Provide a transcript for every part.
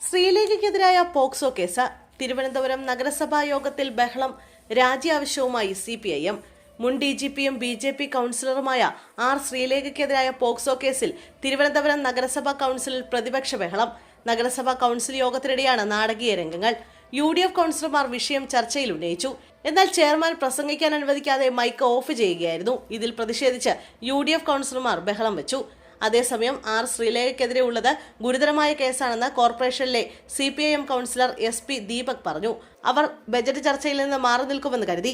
ശ്രീലേഖയ്ക്കെതിരായ POCSO case. Thiruvananthapuram നഗരസഭാ യോഗത്തിൽ ബഹളം. രാജി ആവശ്യവുമായി CPIM. മുൻ DGPയും BJP കൗൺസിലറുമായ R. ശ്രീലേഖയ്ക്കെതിരായ പോക്സോ കേസിൽ തിരുവനന്തപുരം നഗരസഭാ കൗൺസിലിൽ പ്രതിപക്ഷ ബഹളം. നഗരസഭാ കൗൺസിൽ യോഗത്തിനിടെയാണ് നാടകീയ രംഗങ്ങൾ. UDF കൗൺസിലർമാർ വിഷയം ചർച്ചയിൽ ഉന്നയിച്ചു. എന്നാൽ ചെയർമാൻ പ്രസംഗിക്കാൻ അനുവദിക്കാതെ മൈക്ക് ഓഫ് ചെയ്യുകയായിരുന്നു. ഇതിൽ പ്രതിഷേധിച്ച് UDF കൗൺസിലർമാർ ബഹളം വെച്ചു. അതേസമയം R. ശ്രീലേഖയ്ക്കെതിരെ ഉള്ളത് ഗുരുതരമായ കേസാണെന്ന് കോർപ്പറേഷനിലെ CPIM കൗൺസിലർ SP ദീപക് പറഞ്ഞു. അവർ ബജറ്റ് ചർച്ചയിൽ നിന്ന് മാറി നിൽക്കുമെന്ന് കരുതി.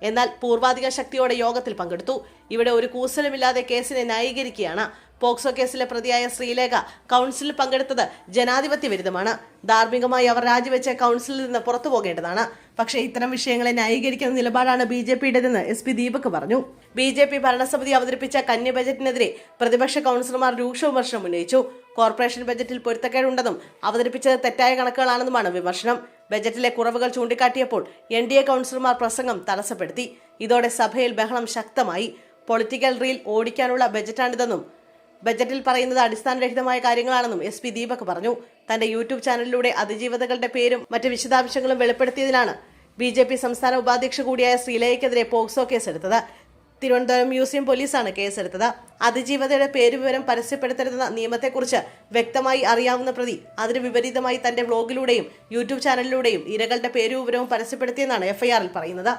എന്നാൽ പൂർവാധിക ശക്തിയോടെ യോഗത്തിൽ പങ്കെടുത്തു. ഇവിടെ ഒരു കൂസലുമില്ലാതെ കേസിനെ ന്യായീകരിക്കുകയാണ്. പോക്സോ കേസിലെ പ്രതിയായ ശ്രീലേഖ കൗൺസിലിൽ പങ്കെടുത്തത് ജനാധിപത്യ വിരുദ്ധമാണ്. ധാർമ്മികമായി അവർ രാജിവെച്ച് കൗൺസിലിൽ നിന്ന് പുറത്തു പോകേണ്ടതാണ്. പക്ഷേ ഇത്തരം വിഷയങ്ങളെ ന്യായീകരിക്കുന്ന നിലപാടാണ് BJPയുടേതെന്ന് SP ദീപക് പറഞ്ഞു. BJP ഭരണസമിതി അവതരിപ്പിച്ച കന്നി ബജറ്റിനെതിരെ പ്രതിപക്ഷ കൗൺസിലർമാർ രൂക്ഷ വിമർശനം ഉന്നയിച്ചു. കോർപ്പറേഷൻ ബജറ്റിൽ പൊരുത്തക്കേടുണ്ടെന്നും അവതരിപ്പിച്ചത് തെറ്റായ കണക്കുകളാണെന്നുമാണ് വിമർശനം. ബജറ്റിലെ കുറവുകൾ ചൂണ്ടിക്കാട്ടിയപ്പോൾ NDA കൗൺസിലർമാർ പ്രസംഗം തടസ്സപ്പെടുത്തി. ഇതോടെ സഭയിൽ ബഹളം ശക്തമായി. പൊളിറ്റിക്കൽ റീൽ ഓടിക്കാനുള്ള ബജറ്റാണിതെന്നും ബജറ്റിൽ പറയുന്നത് അടിസ്ഥാനരഹിതമായ കാര്യങ്ങളാണെന്നും SP ദീപക് പറഞ്ഞു. തന്റെ YouTube ചാനലിലൂടെ അതിജീവിതകളുടെ പേരും മറ്റ് വിശദാംശങ്ങളും വെളിപ്പെടുത്തിയതിനാണ് BJP സംസ്ഥാന ഉപാധ്യക്ഷ കൂടിയായ ശ്രീലേഖയ്ക്കെതിരെ പോക്സോ കേസെടുത്തത്. തിരുവനന്തപുരം മ്യൂസിയം പോലീസാണ് കേസെടുത്തത്. അതിജീവിതയുടെ പേരുവിവരം പരസ്യപ്പെടുത്തരുതെന്ന നിയമത്തെക്കുറിച്ച് വ്യക്തമായി അറിയാവുന്ന പ്രതി അതിന് വിപരീതമായി തന്റെ വ്ലോഗിലൂടെയും YouTube ചാനലിലൂടെയും ഇരകളുടെ പേരുവിവരവും പരസ്യപ്പെടുത്തിയെന്നാണ് FIRൽ പറയുന്നത്.